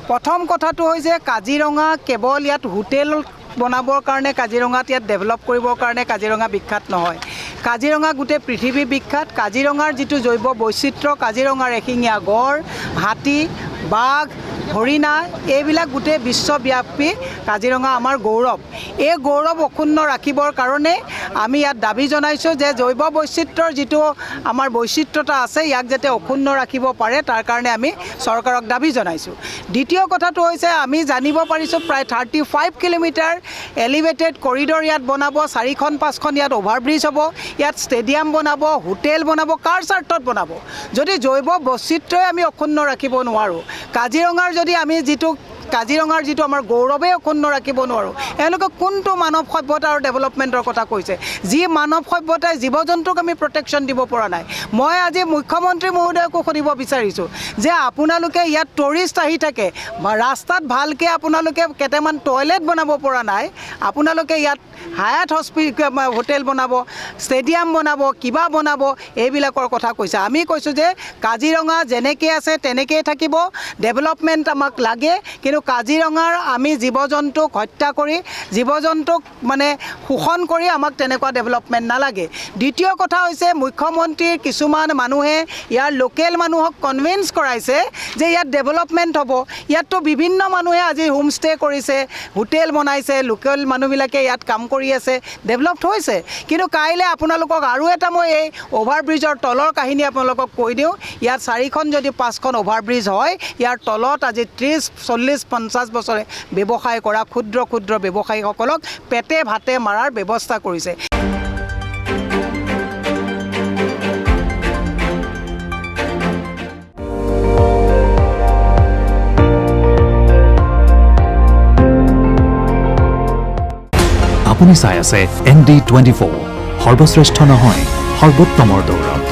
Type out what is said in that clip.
প্ৰথম কথাটো হৈছে কাজিৰঙা কেৱল ইয়াত হোটেল বনাবৰ কাৰণে কাজিৰঙাত ইয়াত ডেভেলপ কৰিবৰ কাৰণে কাজিৰঙা বিখ্যাত নহয়। কাজিৰঙা গোটেই পৃথিৱী বিখ্যাত। কাজিৰঙাৰ যিটো জৈৱ বৈচিত্ৰ্য, কাজিৰঙাৰ এশিঙীয়া গড়, হাতী, বাঘ, হৰিণা এইবিলাক গোটেই বিশ্বব্যাপী কাজিৰঙা আমাৰ গৌৰৱ। এই গৌৰৱ অক্ষুণ্ণ ৰাখিবৰ কাৰণে আমি ইয়াত দাবী জনাইছোঁ যে জৈৱ বৈচিত্ৰ্যৰ যিটো আমাৰ বৈচিত্ৰ্যতা আছে ইয়াক যাতে অক্ষুণ্ণ ৰাখিব পাৰে তাৰ কাৰণে আমি চৰকাৰক দাবী জনাইছোঁ। দ্বিতীয় কথাটো হৈছে আমি জানিব পাৰিছোঁ প্ৰায় 35 কিলোমিটাৰ এলিভেটেড কৰিডৰ ইয়াত বনাব, 4-5খন ইয়াত অভাৰব্ৰিজ হ'ব, ইয়াত ষ্টেডিয়াম বনাব, হোটেল বনাব। কাৰ স্বাৰ্থত বনাব? যদি জৈৱ বৈচিত্ৰ্যই আমি অক্ষুণ্ণ ৰাখিব নোৱাৰোঁ, কাজিৰঙাৰ যদি আমি কাজিৰঙাৰ যিটো আমাৰ গৌৰৱে অক্ষুণ্ণ ৰাখিব নোৱাৰোঁ, এওঁলোকে কোনটো মানৱ সভ্যতা আৰু ডেভেলপমেণ্টৰ কথা কৈছে? যি মানৱ সভ্যতাই জীৱ জন্তুক আমি প্ৰটেকশ্যন দিব পৰা নাই। মই আজি মুখ্যমন্ত্ৰী মহোদয়কো সুধিব বিচাৰিছোঁ যে আপোনালোকে ইয়াত টুৰিষ্ট আহি থাকে, ৰাস্তাত ভালকৈ আপোনালোকে কেইটামান টয়লেট বনাব পৰা নাই, আপোনালোকে ইয়াত হায়াত হোটেল বনাব, ষ্টেডিয়াম বনাব, কিবা বনাব, এইবিলাকৰ কথা কৈছে। আমি কৈছোঁ যে কাজিৰঙা যেনেকৈ আছে তেনেকৈয়ে থাকিব, ডেভেলপমেণ্ট আমাক লাগে, কিন্তু কাজিৰঙাৰ আমি জীৱ জন্তুক হত্যা কৰি, জীৱ জন্তুক মানে শোষণ কৰি আমাক তেনেকুৱা ডেভেলপমেণ্ট নালাগে। দ্বিতীয় কথা হৈছে মুখ্যমন্ত্ৰীৰ কিছুমান মানুহে ইয়াৰ লোকেল মানুহক কনভিন্স কৰাইছে যে ইয়াত ডেভেলপমেণ্ট হ'ব। ইয়াততো বিভিন্ন মানুহে আজি হোমষ্টে কৰিছে, হোটেল বনাইছে, লোকেল মানুহবিলাকে ইয়াত কাম কৰি আছে, ডেভেলপড হৈছে। কিন্তু কাইলৈ আপোনালোকক আৰু এটা মই এই অভাৰব্ৰিজৰ তলৰ কাহিনী আপোনালোকক কৈ দিওঁ। ইয়াত 4খন যদি 5খন অভাৰব্ৰিজ হয়, ইয়াৰ তলত আজি 30-40-50 বছৰে ব্যৱসায় কৰা ক্ষুদ্ৰ ক্ষুদ্ৰ ব্যৱসায়ীসকলক পেটে ভাতে মাৰাৰ ব্যৱস্থা কৰিছে। আপুনি চাই আছে ND24, সৰ্বশ্ৰেষ্ঠ নহয় সৰ্বোত্তমৰ দৌৰ।